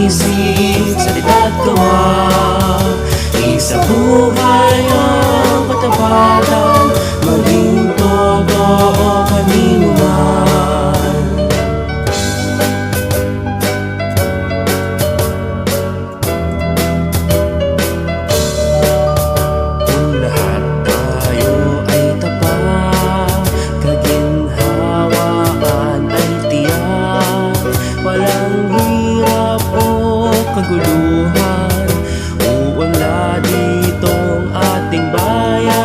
isip, salita't gawa. Isang buhay ang katapatan, maging totoo kanino man. Kung lahat tayo ay tapat, kaginhawaan ay tiyak, walang hirap o kaguluhan, uunlad ditong ating bayan.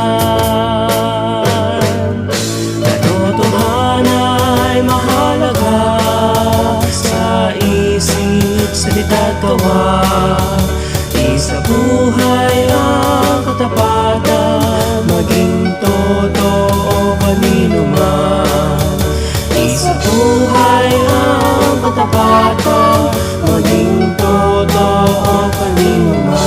Katotohanan ay mahalaga sa isip, salita't gawa. Isa buhay ang katapatan, maging totoo kanino man. Isa buhay ang katapatan, maging totoo kanino man.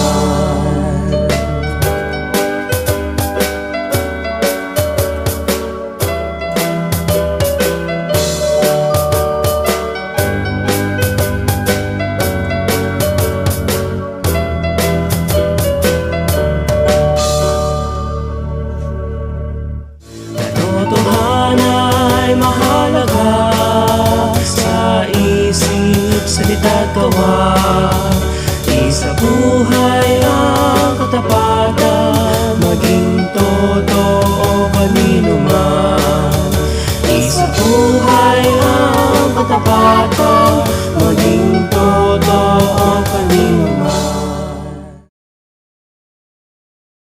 Katotohanan ay mahalaga sa isip, salita't gawa. Isa buhay ang katapatan, maging totoo kanino man. Isa buhay ang katapatan,